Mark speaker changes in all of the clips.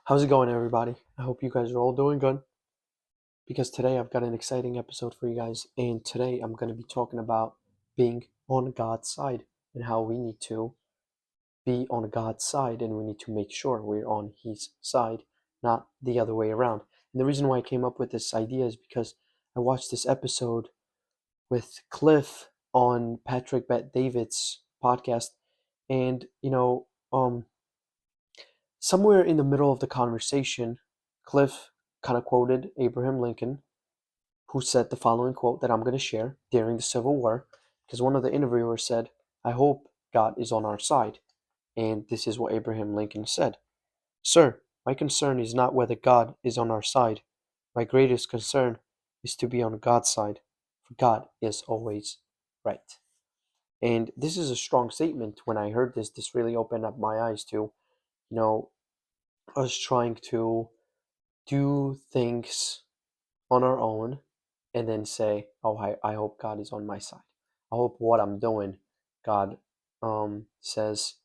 Speaker 1: How's it going, everybody? I hope you guys are all doing good because today I've got an exciting episode for you guys. And today I'm going to be talking about being on God's side and how we need to be on God's side and we need to make sure we're on His side, not the other way around. And the reason why I came up with this idea is because I watched this episode with Cliff on Patrick Bet David's podcast. And, somewhere in the middle of the conversation, Cliff kind of quoted Abraham Lincoln, who said the following quote that I'm going to share during the Civil War, because one of the interviewers said, I hope God is on our side. And this is what Abraham Lincoln said: Sir, my concern is not whether God is on our side. My greatest concern is to be on God's side, for God is always right. And this is a strong statement. When I heard this, this really opened up my eyes to, you know, us trying to do things on our own and then say, oh, I hope God is on my side. I hope what I'm doing, God says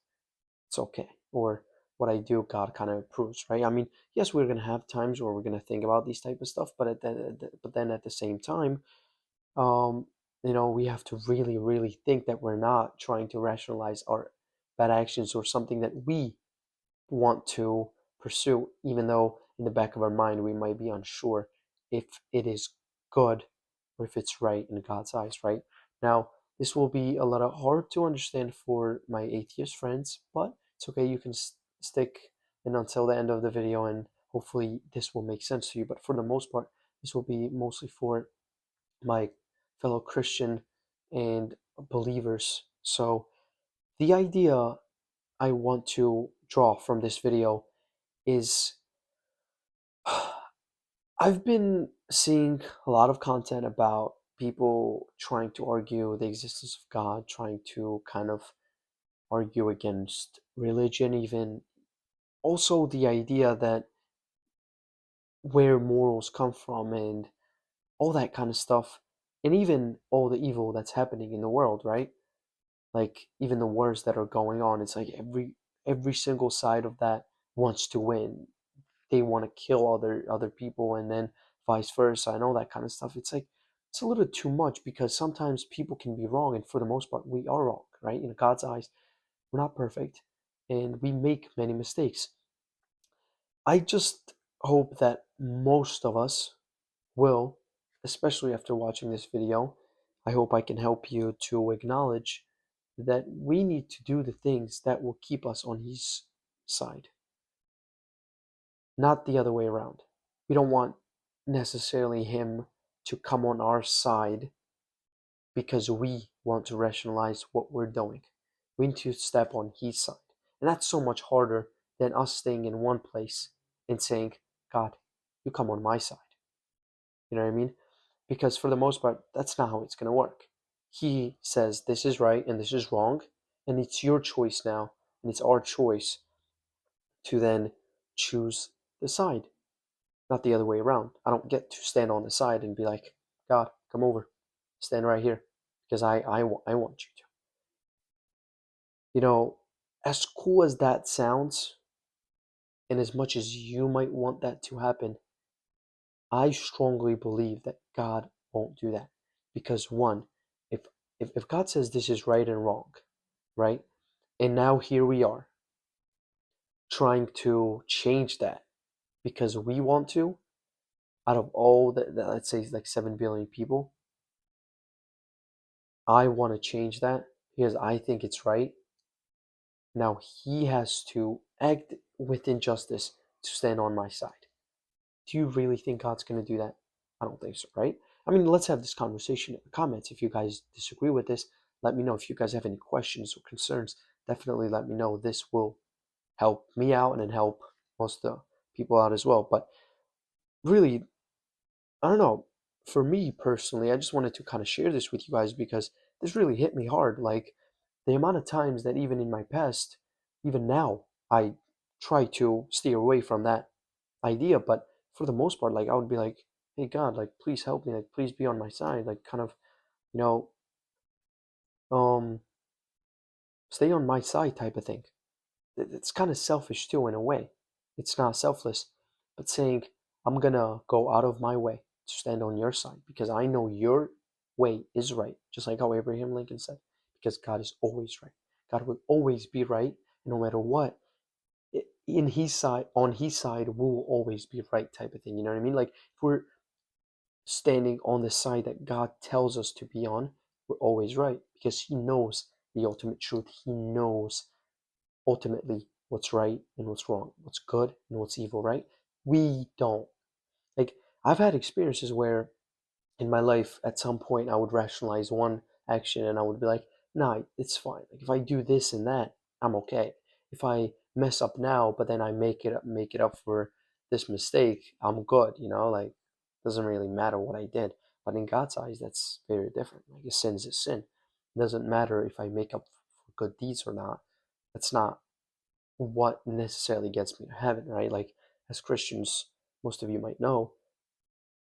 Speaker 1: it's okay. Or what I do, God kind of approves, right? I mean, yes, we're going to have times where we're going to think about these type of stuff, but then at the same time, um, we have to really, really think that we're not trying to rationalize our bad actions or something that we want to pursue, even though in the back of our mind we might be unsure if it is good or if it's right in God's eyes, right? Now, this will be a little hard to understand for my atheist friends, but it's okay. You can stick in until the end of the video and hopefully this will make sense to you. But for the most part, this will be mostly for my fellow Christian and believers. So, the idea I want to draw from this video is I've been seeing a lot of content about people trying to argue the existence of God, trying to kind of argue against religion, even also the idea that where morals come from and all that kind of stuff, and even all the evil that's happening in the world, right? Like even the wars that are going on, it's like every single side of that wants to win. They want to kill other people and then vice versa and all that kind of stuff. It's like it's a little too much because sometimes people can be wrong, and for the most part we are wrong, right? In God's eyes, we're not perfect and we make many mistakes. I just hope that most of us will, especially after watching this video, I hope I can help you to acknowledge that we need to do the things that will keep us on His side, not the other way around. We don't want necessarily Him to come on our side because we want to rationalize what we're doing. We need to step on His side. And that's so much harder than us staying in one place and saying, God, you come on my side. You know what I mean? Because for the most part, that's not how it's going to work. He says this is right and this is wrong, and it's your choice now, and it's our choice to then choose the side, not the other way around. I don't get to stand on the side and be like, God, come over, stand right here, because I want you to. You know, as cool as that sounds, and as much as you might want that to happen, I strongly believe that God won't do that. Because one, if if God says this is right and wrong, right? And now here we are trying to change that because we want to, out of all the let's say like 7 billion people, I want to change that because I think it's right. Now he has to act with injustice to stand on my side. Do you really think God's going to do that? I don't think so, right? I mean, let's have this conversation in the comments. If you guys disagree with this, let me know. If you guys have any questions or concerns, definitely let me know. This will help me out and help most of the people out as well. But really, I don't know. For me personally, I just wanted to kind of share this with you guys because this really hit me hard. Like the amount of times that even in my past, even now, I try to steer away from that idea. But for the most part, like I would be like, hey God, like please help me, like please be on my side, like kind of, you know, um, stay on my side type of thing. It's kind of selfish too in a way. It's not selfless, but saying, I'm gonna go out of my way to stand on your side because I know your way is right, just like how Abraham Lincoln said, because God is always right. God will always be right, no matter what. In his side, on his side, we will always be right, type of thing. You know what I mean? Like if we're standing on the side that God tells us to be on, we're always right because He knows the ultimate truth. He knows ultimately what's right and what's wrong, what's good and what's evil, right? We don't. Like, I've had experiences where in my life, at some point, I would rationalize one action and I would be like, nah, it's fine. Like, if I do this and that, I'm okay. If I mess up now, but then I make it up for this mistake, I'm good, like, doesn't really matter what I did. But in God's eyes, that's very different. Like, a sin's a sin. It doesn't matter if I make up for good deeds or not. That's not what necessarily gets me to heaven, right? Like, as Christians, most of you might know,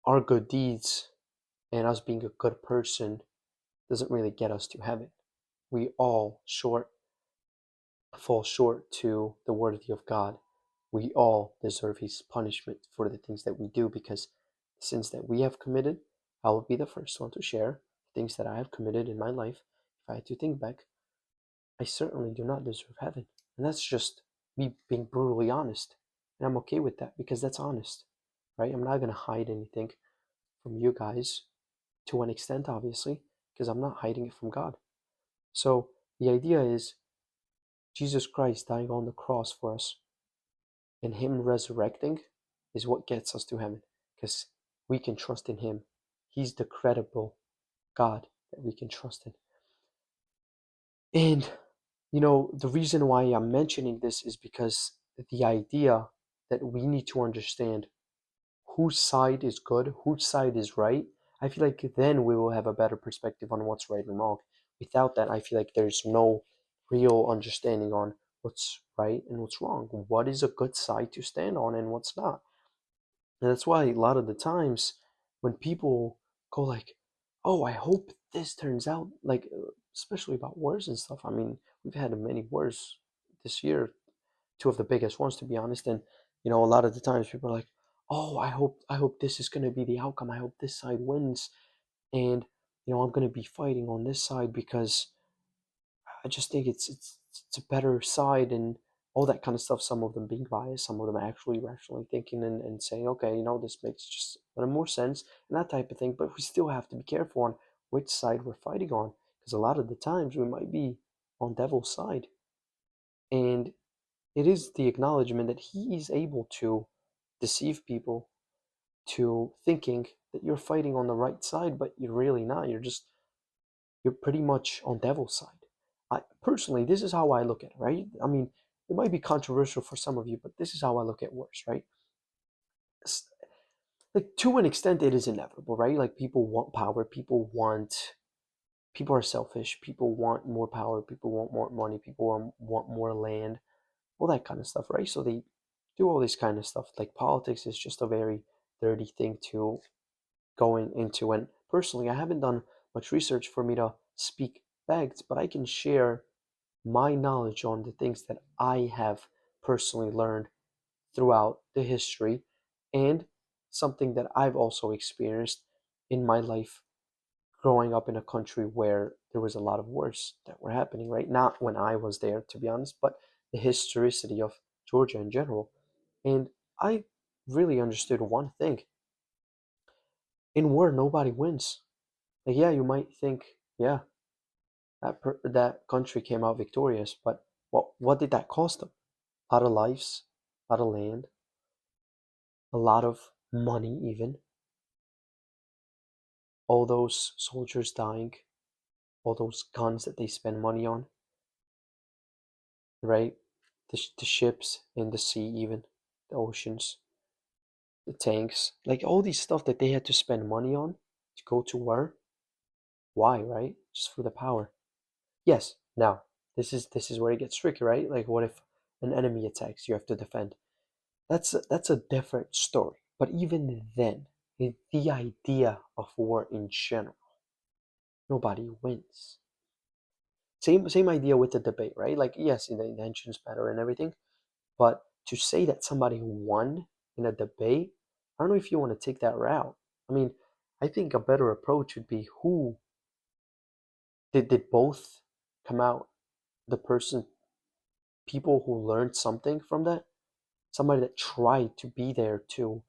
Speaker 1: our good deeds and us being a good person doesn't really get us to heaven. We all fall short to the worthy of God. We all deserve His punishment for the things that we do because the sins that we have committed, I will be the first one to share things that I have committed in my life. If I had to think back, I certainly do not deserve heaven. And that's just me being brutally honest. And I'm okay with that because that's honest, right? I'm not going to hide anything from you guys to an extent, obviously, because I'm not hiding it from God. So the idea is Jesus Christ dying on the cross for us and Him resurrecting is what gets us to heaven because we can trust in Him. He's the credible God that we can trust in. And, the reason why I'm mentioning this is because the idea that we need to understand whose side is good, whose side is right, I feel like then we will have a better perspective on what's right and wrong. Without that, I feel like there's no real understanding on what's right and what's wrong. What is a good side to stand on and what's not? And that's why a lot of the times when people go like, "Oh, I hope this turns out," like especially about wars and stuff. I mean, we've had many wars this year, two of the biggest ones to be honest. And a lot of the times people are like, "Oh, I hope this is gonna be the outcome. I hope this side wins," and I'm gonna be fighting on this side because I just think it's a better side and all that kind of stuff. Some of them being biased, some of them actually rationally thinking and saying, okay, this makes just a little more sense and that type of thing. But we still have to be careful on which side we're fighting on because a lot of the times we might be on devil's side. And it is the acknowledgement that he is able to deceive people to thinking that you're fighting on the right side, but you're really not. You're pretty much on devil's side. I personally, this is how I look at it, right? I mean, it might be controversial for some of you, but this is how I look at wars, right? Like to an extent, it is inevitable, right? Like people want power, people are selfish, people want more power, people want more money, people want more land, all that kind of stuff, right? So they do all this kind of stuff. Like politics is just a very dirty thing to going into. And personally, I haven't done much research for me to speak facts, but I can share my knowledge on the things that I have personally learned throughout the history and something that I've also experienced in my life growing up in a country where there was a lot of wars that were happening, right? Not when I was there, to be honest, but the historicity of Georgia in general. And I really understood one thing. In war, nobody wins. Like, yeah, you might think, yeah, that country came out victorious, but what did that cost them? A lot of lives, a lot of land, a lot of money, even. All those soldiers dying, all those guns that they spend money on, right? The ships in the sea, even the oceans, the tanks, like all these stuff that they had to spend money on to go to war. Why, right? Just for the power. Yes. Now, this is where it gets tricky, right? Like, what if an enemy attacks? You have to defend. That's a different story. But even then, the idea of war in general, nobody wins. Same idea with the debate, right? Like, yes, the intentions matter and everything, but to say that somebody won in a debate, I don't know if you want to take that route. I mean, I think a better approach would be who did both come out, the person, people who learned something from that, somebody that tried to be there to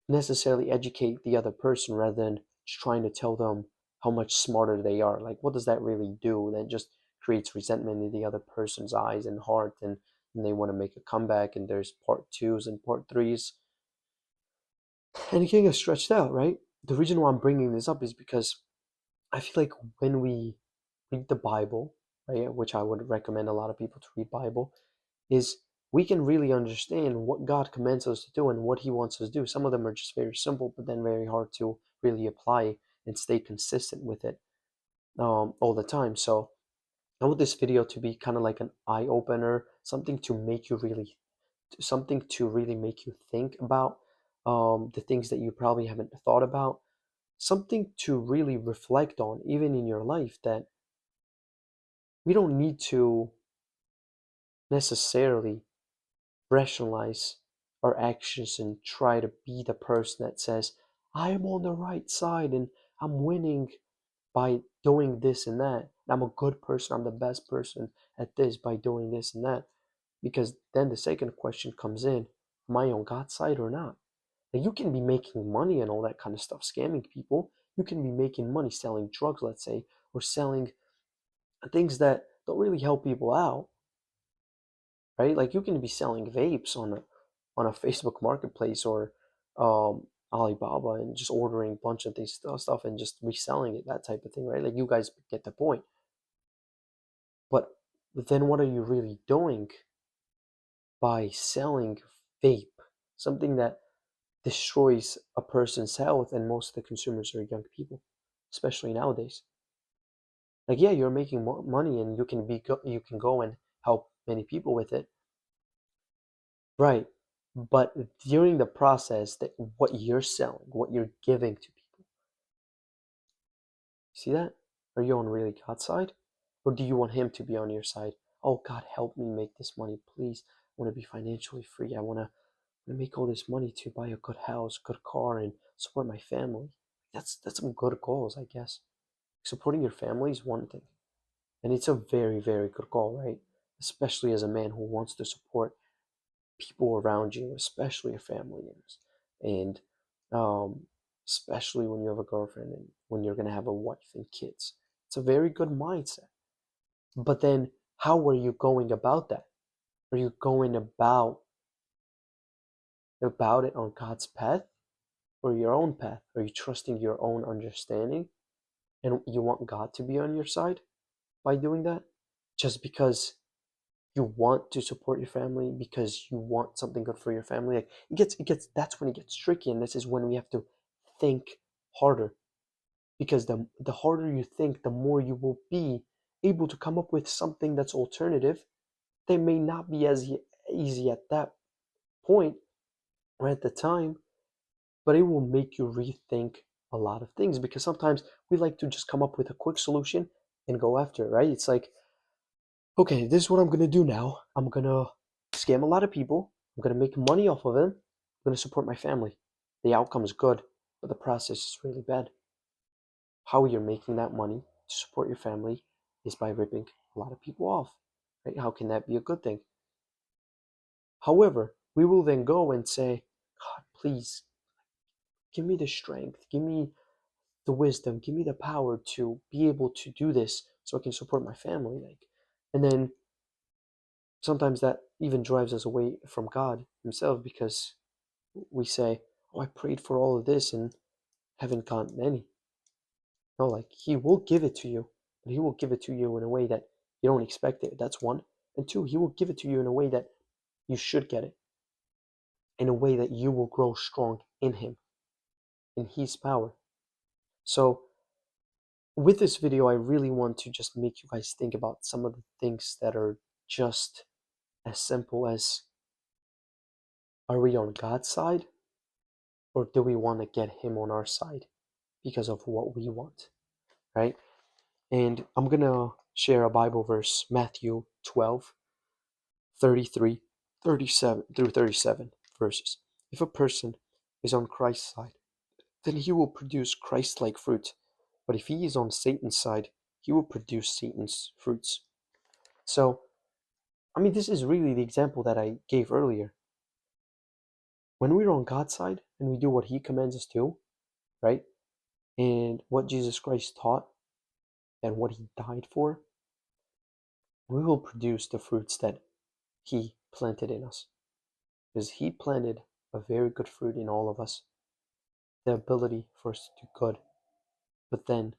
Speaker 1: necessarily educate the other person rather than just trying to tell them how much smarter they are. Like, what does that really do? That just creates resentment in the other person's eyes and heart, and they want to make a comeback, and there's part twos and part threes, and it can get stretched out, right? The reason why I'm bringing this up is because I feel like when we read the Bible, right, which I would recommend a lot of people to read Bible, is we can really understand what God commands us to do and what He wants us to do. Some of them are just very simple, but then very hard to really apply and stay consistent with it all the time. So I want this video to be kind of like an eye opener, something to really make you think about the things that you probably haven't thought about, something to really reflect on, even in your life, that we don't need to necessarily rationalize our actions and try to be the person that says, I am on the right side and I'm winning by doing this and that. I'm a good person. I'm the best person at this by doing this and that. Because then the second question comes in, am I on God's side or not? Now, you can be making money and all that kind of stuff, scamming people. You can be making money selling drugs, let's say, or selling things that don't really help people out, right? Like you can be selling vapes on a Facebook Marketplace or Alibaba and just ordering a bunch of these stuff and just reselling it, that type of thing, right? Like you guys get the point. But then what are you really doing by selling vape, something that destroys a person's health, and most of the consumers are young people, especially nowadays. Like, yeah, you're making more money and you can go and help many people with it, right? But during the process, that what you're selling, what you're giving to people, see that? Are you on really God's side, or do you want Him to be on your side? Oh God, help me make this money, please. I want to be financially free. I want to make all this money to buy a good house, good car, and support my family. That's some good goals, I guess. Supporting your family is one thing, and it's a very, very good goal, right? Especially as a man who wants to support people around you, especially your family members, and um, especially when you have a girlfriend and when you're gonna have a wife and kids. It's a very good mindset. But then, how are you going about that? Are you going about it on God's path or your own path? Are you trusting your own understanding and you want God to be on your side by doing that? Just because you want to support your family, because you want something good for your family. Like it gets that's when it gets tricky, and this is when we have to think harder. Because the harder you think, the more you will be able to come up with something that's alternative. They may not be as easy at that point or at the time, but it will make you rethink a lot of things, because sometimes we like to just come up with a quick solution and go after it, right? It's like, okay, this is what I'm gonna do now. I'm gonna scam a lot of people. I'm gonna make money off of them. I'm gonna support my family. The outcome is good, but the process is really bad. How you're making that money to support your family is by ripping a lot of people off, right? How can that be a good thing? However, we will then go and say, God, please give me the strength, give me the wisdom, give me the power to be able to do this so I can support my family. Like, and then sometimes that even drives us away from God Himself, because we say, oh, I prayed for all of this and haven't gotten any. No, like He will give it to you, but He will give it to you in a way that you don't expect it. That's one. And two, He will give it to you in a way that you should get it, in a way that you will grow strong in Him, in His power. So, with this video, I really want to just make you guys think about some of the things that are just as simple as, are we on God's side, or do we want to get Him on our side because of what we want, right? And I'm going to share a Bible verse, Matthew 12:33 37 through 37 verses. If a person is on Christ's side, then he will produce Christ-like fruit. But if he is on Satan's side, he will produce Satan's fruits. So, I mean, this is really the example that I gave earlier. When we're on God's side and we do what he commands us to, right? And what Jesus Christ taught and what he died for, we will produce the fruits that he planted in us. Because he planted a very good fruit in all of us, the ability for us to do good. But then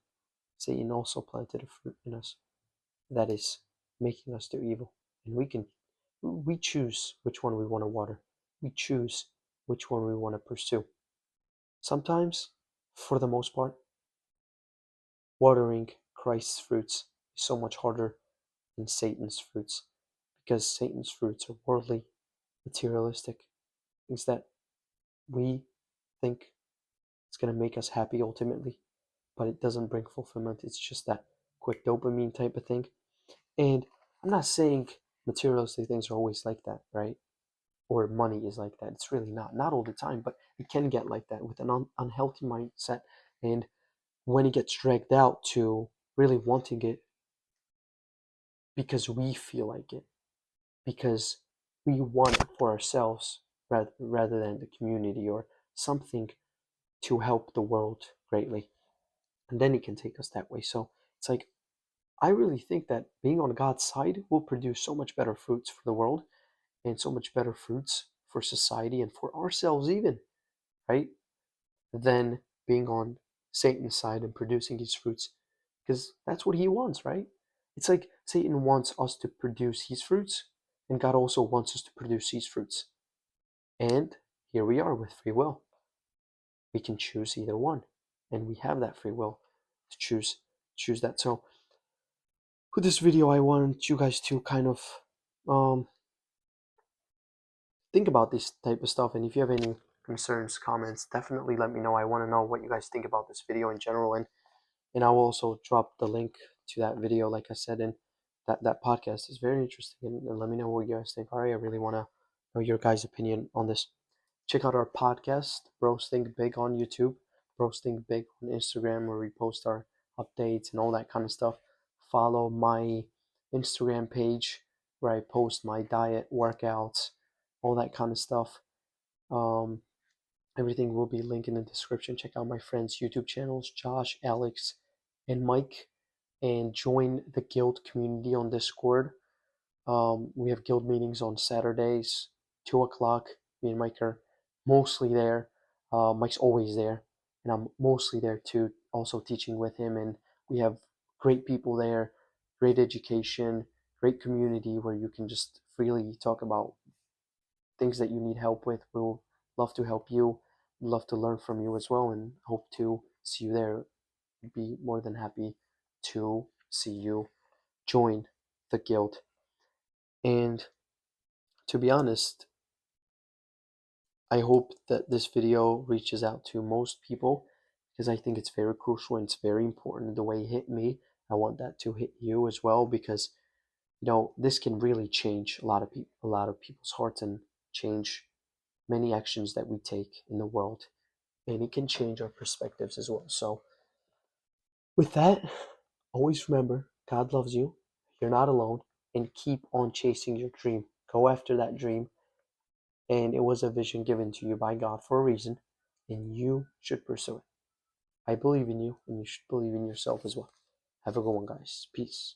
Speaker 1: Satan also planted a fruit in us that is making us do evil. And we choose which one we want to water. We choose which one we want to pursue. Sometimes, for the most part, watering Christ's fruits is so much harder than Satan's fruits, because Satan's fruits are worldly, materialistic, things that we think it's going to make us happy ultimately, but it doesn't bring fulfillment. It's just that quick dopamine type of thing. And I'm not saying materialistic things are always like that, right? Or money is like that. It's really not all the time, but it can get like that with an unhealthy mindset. And when it gets dragged out to really wanting it because we feel like it, because we want it for ourselves rather than the community or something to help the world greatly, and then it can take us that way. So it's like, I really think that being on God's side will produce so much better fruits for the world and so much better fruits for society and for ourselves even, right? Than being on Satan's side and producing his fruits, because that's what he wants, right? It's like Satan wants us to produce his fruits, and God also wants us to produce his fruits. And here we are with free will. We can choose either one, and we have that free will to choose that. So with this video, I want you guys to kind of think about this type of stuff, and if you have any concerns, comments, definitely let me know. I want to know what you guys think about this video in general, and I will also drop the link to that video, like I said, and that podcast is very interesting, and let me know what you guys think. All right, I really want to know your guys' opinion on this. Check out our podcast, Bros Think Big, on YouTube, Bros Think Big on Instagram, where we post our updates and all that kind of stuff. Follow my Instagram page, where I post my diet, workouts, all that kind of stuff. Everything will be linked in the description. Check out my friends' YouTube channels, Josh, Alex, and Mike, and join the guild community on Discord. We have guild meetings on Saturdays, 2 o'clock. Me and Mike are mostly there. Mike's always there, and I'm mostly there too, also teaching with him. And we have great people there, great education, great community where you can just freely talk about things that you need help with. We'll love to help you, love to learn from you as well, and hope to see you there. Be more than happy to see you join the guild. And to be honest, I hope that this video reaches out to most people, because I think it's very crucial and it's very important. The way it hit me, I want that to hit you as well, because this can really change a lot of people's hearts, and change many actions that we take in the world, and it can change our perspectives as well. So with that, always remember, God loves you, you're not alone, and keep on chasing your dream. Go after that dream, and it was a vision given to you by God for a reason, and you should pursue it. I believe in you, and you should believe in yourself as well. Have a good one, guys. Peace.